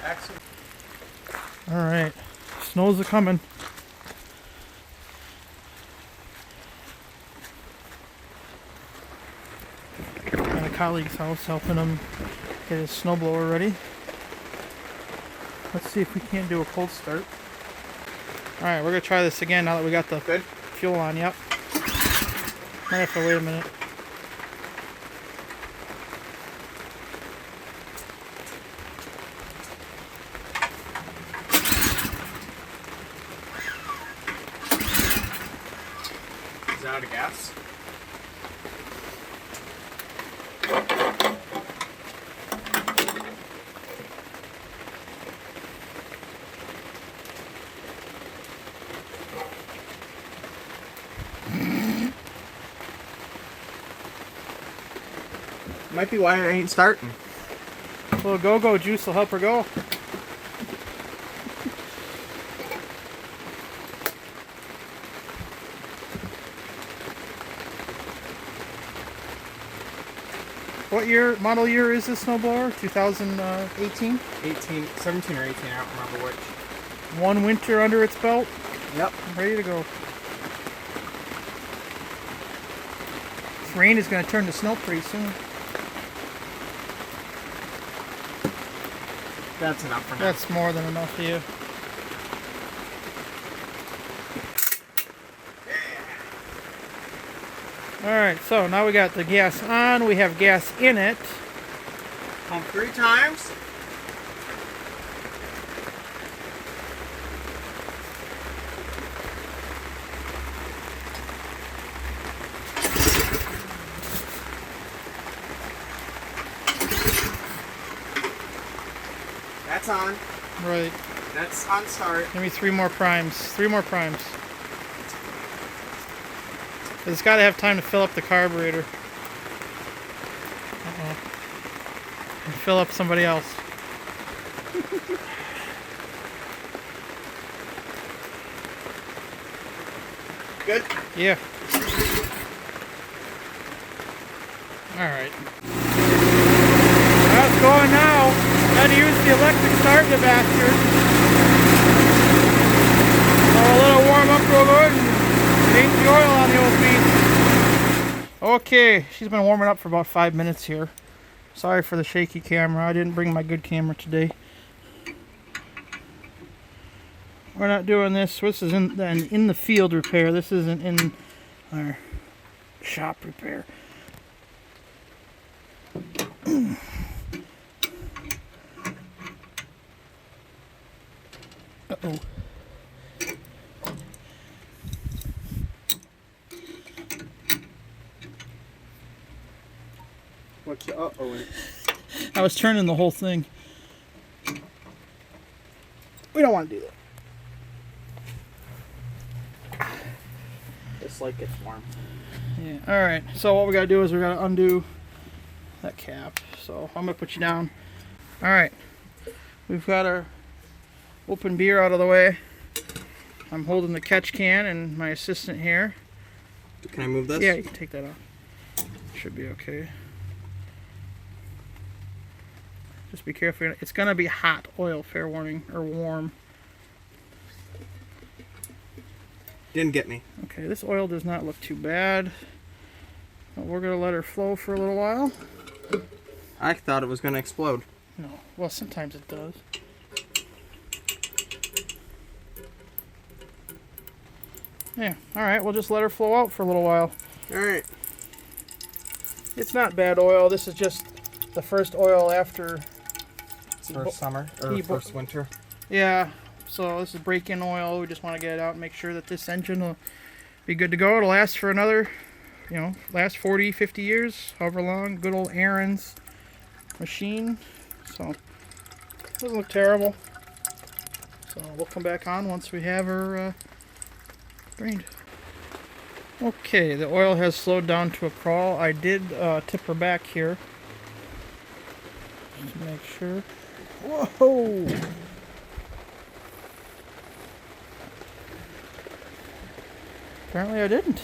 Excellent. All right, snows are coming. At a colleague's house, helping him get his snowblower ready. Let's see if we can't do a cold start. All right, we're gonna try this again now that we got the fuel on. Yep. Might have to wait a minute. Is that out of gas? Might be why it ain't starting. A little go-go juice will help her go. What model year is this snowblower? 2018? 17 or 18, I don't remember which. One winter under its belt. Yep. Ready to go. This rain is going to turn to snow pretty soon. That's enough for now. That's more than enough for you. Alright, so now we got the gas on. We have gas in it. Pump 3 times. That's on. Right. That's on start. Give me 3 more primes. 3 more primes. It's got to have time to fill up the carburetor. Uh-oh. And fill up somebody else. Good? Yeah. Alright. That's going now. Gotta use the electric start capacitor. So a little warm up real good and change the oil on the old beast. Okay, she's been warming up for about 5 minutes here. Sorry for the shaky camera. I didn't bring my good camera today. We're not doing this. This is in the field repair. This isn't in our shop repair. Uh-oh. What's the uh-oh? I was turning the whole thing. We don't want to do that. Just like it's warm. Yeah. Alright, so what we gotta do is we gotta undo that cap. So I'm gonna put you down. Alright. We've got our open beer out of the way. I'm holding the catch can and my assistant here. Can I move this? Yeah, you can take that off. Should be okay. Just be careful. It's gonna be hot oil, fair warning, or warm. Didn't get me. Okay, this oil does not look too bad. But we're gonna let her flow for a little while. I thought it was going to explode. No, well, sometimes it does. Yeah, alright, we'll just let her flow out for a little while. Alright. It's not bad oil. This is just the first oil after... First summer, or first winter. Yeah, so this is break-in oil. We just want to get it out and make sure that this engine will be good to go. It'll last for another, last 40, 50 years, however long. Good old Ariens machine. So, doesn't look terrible. So we'll come back on once we have her drained. Okay, the oil has slowed down to a crawl. I did tip her back here. Just to make sure. Whoa! Apparently I didn't.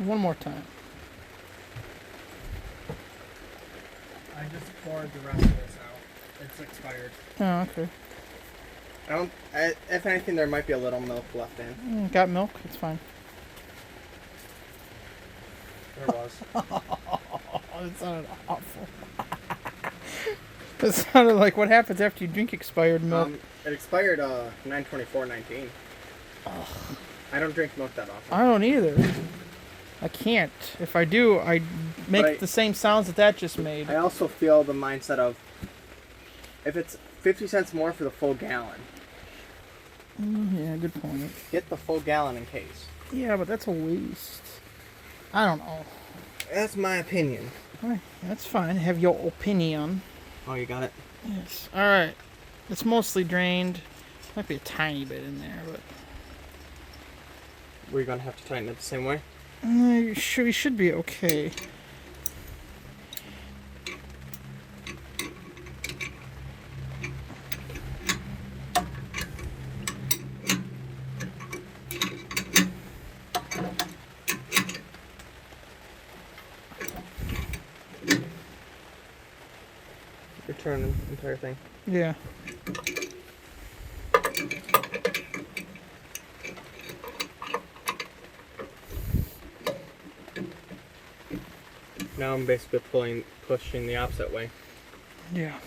One more time. I just poured the rest of this out. It's expired. Oh, okay. If anything, there might be a little milk left in. Got milk? It's fine. There was. It sounded awful. It sounded like what happens after you drink expired milk. It expired 9/24/19. I don't drink milk that often. I don't either. I can't. If I do, I make the same sounds that just made. I also feel the mindset of if it's 50 cents more for the full gallon. Yeah, good point. Get the full gallon in case. Yeah, but that's a waste. I don't know. That's my opinion. Alright, that's fine. Have your opinion. Oh, you got it? Yes. Alright. It's mostly drained. Might be a tiny bit in there, but... We're going to have to tighten it the same way? We should be okay. Return the entire thing. Yeah. Now I'm basically pushing the opposite way. Yeah.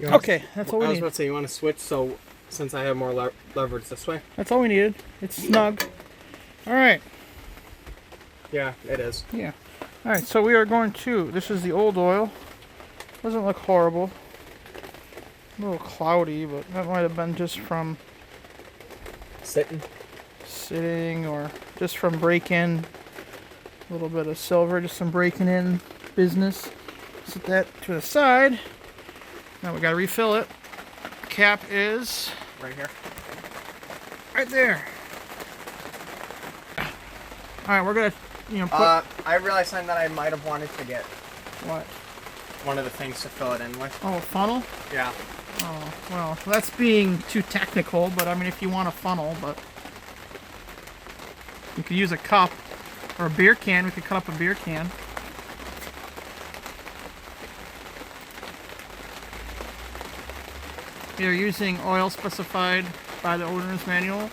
Okay, that's all we I was need. about to say, you want to switch so since I have more leverage this way? That's all we needed. It's snug. Alright. Yeah, it is. Yeah. Alright, so we are going to... This is the old oil. Doesn't look horrible. A little cloudy, but that might have been just from... Sitting or just from break-in. A little bit of silver, just some breaking in business. Set that to the side. Now we gotta refill it. Cap is Right here. right there. Alright, we're gonna, put... I realized something that I might have wanted to get. What? One of the things to fill it in with. Oh, a funnel? Yeah. Oh, well, that's being too technical, but I mean, if you want a funnel, but... You could use a cup or a beer can. We could cut up a beer can. You're using oil specified by the owner's manual.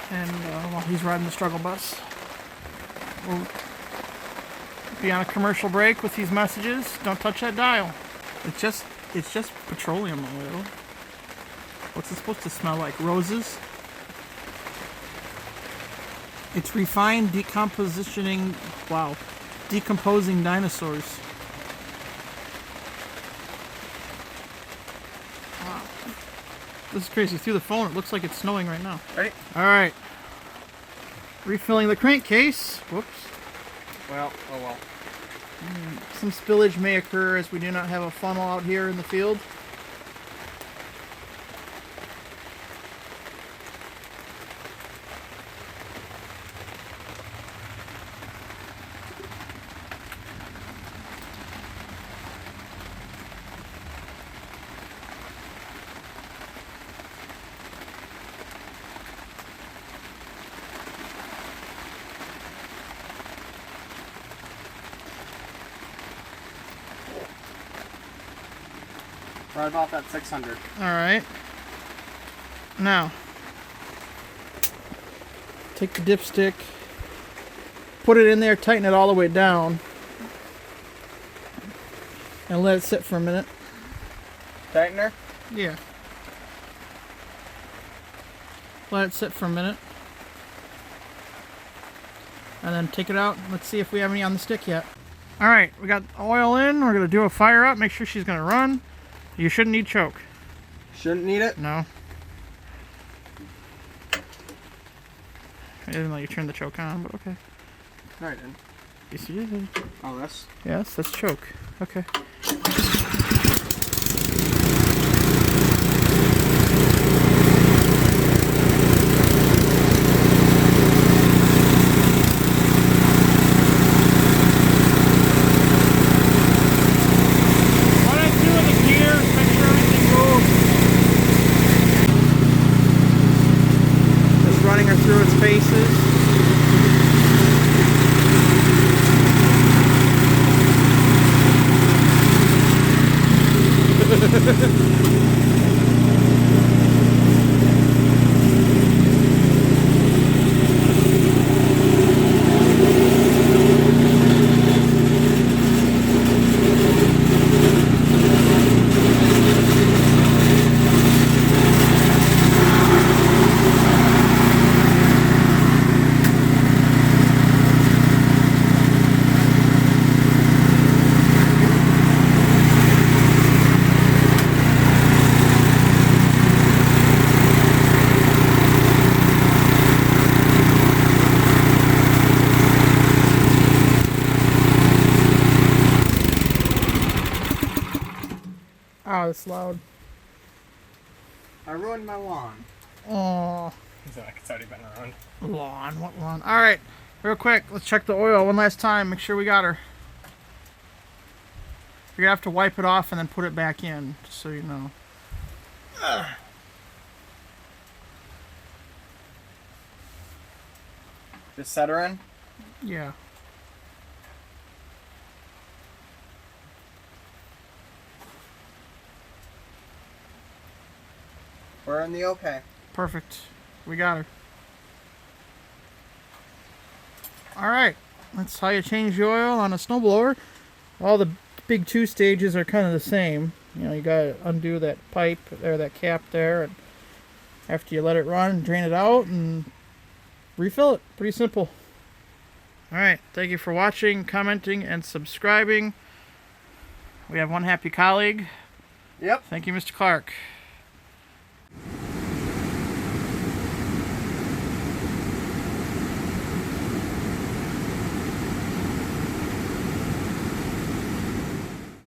And while he's riding the struggle bus, we'll be on a commercial break with these messages. Don't touch that dial. It's just petroleum oil. What's it supposed to smell like? Roses? It's refined decompositioning. Wow. Decomposing dinosaurs. Wow. This is crazy. Through the phone, it looks like it's snowing right now. Ready? Alright. Refilling the crankcase. Whoops. Well, oh well. Some spillage may occur as we do not have a funnel out here in the field. Right about that 600. Alright. Now, take the dipstick, put it in there, tighten it all the way down, and let it sit for a minute. Tightener? Yeah. Let it sit for a minute. And then take it out. Let's see if we have any on the stick yet. Alright, we got oil in. We're going to do a fire up. Make sure she's going to run. You shouldn't need choke. Shouldn't need it? No. I didn't let you turn the choke on, but okay. No, I didn't. Yes, you did. Oh, this? Yes, that's choke. Okay. What I do with the gears, make sure everything moves. her through its paces. Oh, that's loud. I ruined my lawn. Oh. It's already been around. Lawn, what lawn? Alright, real quick, let's check the oil one last time, make sure we got her. You're gonna have to wipe it off and then put it back in, just so you know. Just set her in? Yeah. We're in the okay. Perfect. We got her. Alright, that's how you change the oil on a snowblower. All the big 2 stages are kind of the same. You know, you gotta undo that pipe or that cap there, and after you let it run, drain it out and refill it. Pretty simple. Alright, thank you for watching, commenting, and subscribing. We have one happy colleague. Yep. Thank you, Mr. Clark.